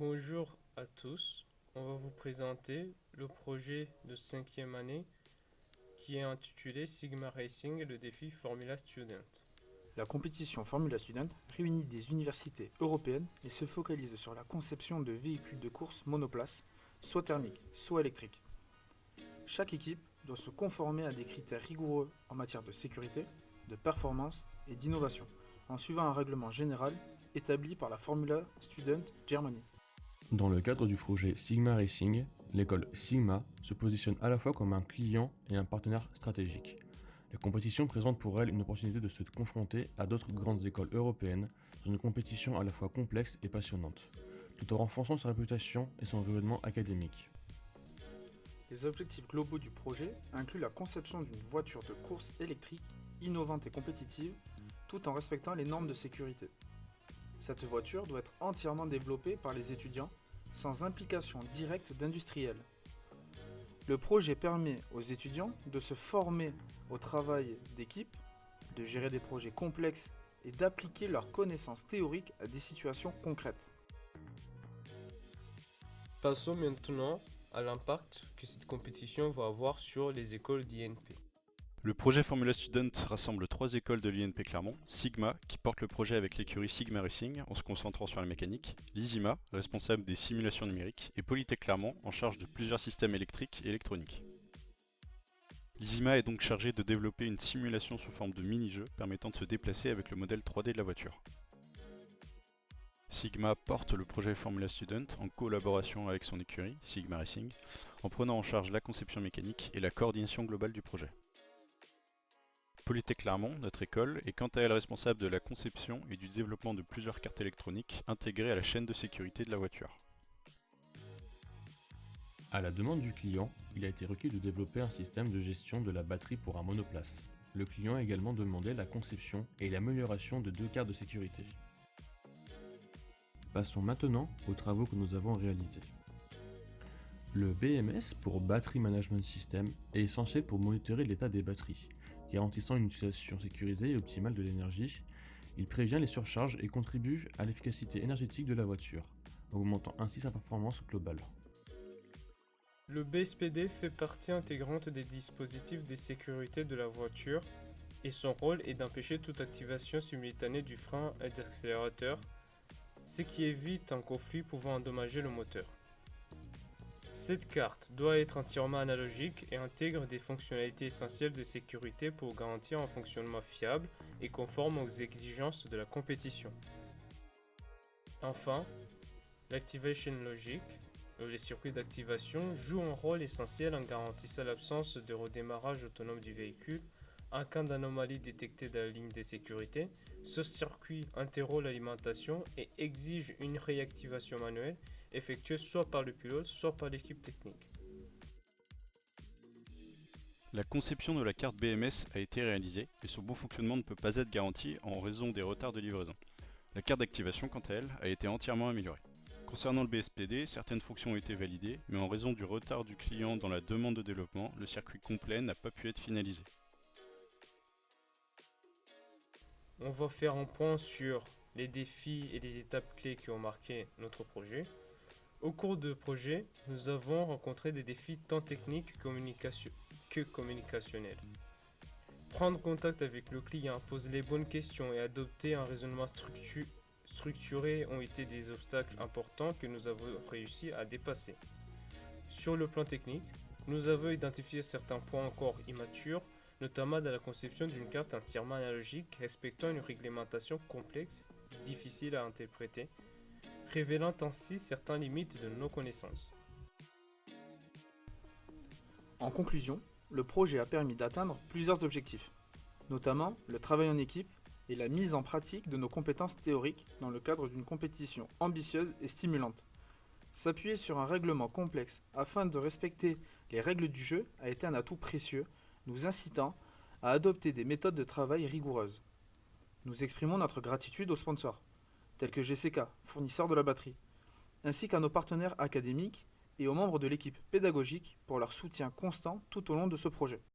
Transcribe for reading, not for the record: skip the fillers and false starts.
Bonjour à tous, on va vous présenter le projet de cinquième année qui est intitulé Sigma Racing et le défi Formula Student. La compétition Formula Student réunit des universités européennes et se focalise sur la conception de véhicules de course monoplace, soit thermiques, soit électriques. Chaque équipe doit se conformer à des critères rigoureux en matière de sécurité, de performance et d'innovation, en suivant un règlement général établi par la Formula Student Germany. Dans le cadre du projet Sigma Racing, l'école Sigma se positionne à la fois comme un client et un partenaire stratégique. La compétition présente pour elle une opportunité de se confronter à d'autres grandes écoles européennes dans une compétition à la fois complexe et passionnante, tout en renforçant sa réputation et son rayonnement académique. Les objectifs globaux du projet incluent la conception d'une voiture de course électrique innovante et compétitive, tout en respectant les normes de sécurité. Cette voiture doit être entièrement développée par les étudiants, sans implication directe d'industriels. Le projet permet aux étudiants de se former au travail d'équipe, de gérer des projets complexes et d'appliquer leurs connaissances théoriques à des situations concrètes. Passons maintenant à l'impact que cette compétition va avoir sur les écoles d'INP. Le projet Formula Student rassemble 3 écoles de l'INP Clermont, Sigma, qui porte le projet avec l'écurie Sigma Racing en se concentrant sur la mécanique, l'ISIMA, responsable des simulations numériques, et Polytech Clermont, en charge de plusieurs systèmes électriques et électroniques. L'ISIMA est donc chargé de développer une simulation sous forme de mini-jeu permettant de se déplacer avec le modèle 3D de la voiture. Sigma porte le projet Formula Student en collaboration avec son écurie, Sigma Racing, en prenant en charge la conception mécanique et la coordination globale du projet. Polytech Clermont, notre école, est quant à elle responsable de la conception et du développement de plusieurs cartes électroniques intégrées à la chaîne de sécurité de la voiture. À la demande du client, il a été requis de développer un système de gestion de la batterie pour un monoplace. Le client a également demandé la conception et l'amélioration de 2 cartes de sécurité. Passons maintenant aux travaux que nous avons réalisés. Le BMS pour Battery Management System est essentiel pour monitorer l'état des batteries. Garantissant une utilisation sécurisée et optimale de l'énergie, il prévient les surcharges et contribue à l'efficacité énergétique de la voiture, augmentant ainsi sa performance globale. Le BSPD fait partie intégrante des dispositifs de sécurité de la voiture et son rôle est d'empêcher toute activation simultanée du frein et d'accélérateur, ce qui évite un conflit pouvant endommager le moteur. Cette carte doit être entièrement analogique et intègre des fonctionnalités essentielles de sécurité pour garantir un fonctionnement fiable et conforme aux exigences de la compétition. Enfin, l'Activation Logic, les circuits d'activation, joue un rôle essentiel en garantissant l'absence de redémarrage autonome du véhicule en cas d'anomalie détectée dans la ligne de sécurité. Ce circuit interrompt l'alimentation et exige une réactivation manuelle effectuée soit par le pilote, soit par l'équipe technique. La conception de la carte BMS a été réalisée et son bon fonctionnement ne peut pas être garanti en raison des retards de livraison. La carte d'activation, quant à elle, a été entièrement améliorée. Concernant le BSPD, certaines fonctions ont été validées, mais en raison du retard du client dans la demande de développement, le circuit complet n'a pas pu être finalisé. On va faire un point sur les défis et les étapes clés qui ont marqué notre projet. Au cours du projet, nous avons rencontré des défis tant techniques que communicationnels. Prendre contact avec le client, poser les bonnes questions et adopter un raisonnement structuré ont été des obstacles importants que nous avons réussi à dépasser. Sur le plan technique, nous avons identifié certains points encore immatures, notamment dans la conception d'une carte entièrement analogique respectant une réglementation complexe et difficile à interpréter, révélant ainsi certaines limites de nos connaissances. En conclusion, le projet a permis d'atteindre plusieurs objectifs, notamment le travail en équipe et la mise en pratique de nos compétences théoriques dans le cadre d'une compétition ambitieuse et stimulante. S'appuyer sur un règlement complexe afin de respecter les règles du jeu a été un atout précieux, nous incitant à adopter des méthodes de travail rigoureuses. Nous exprimons notre gratitude aux sponsors, tels que GCK, fournisseur de la batterie, ainsi qu'à nos partenaires académiques et aux membres de l'équipe pédagogique pour leur soutien constant tout au long de ce projet.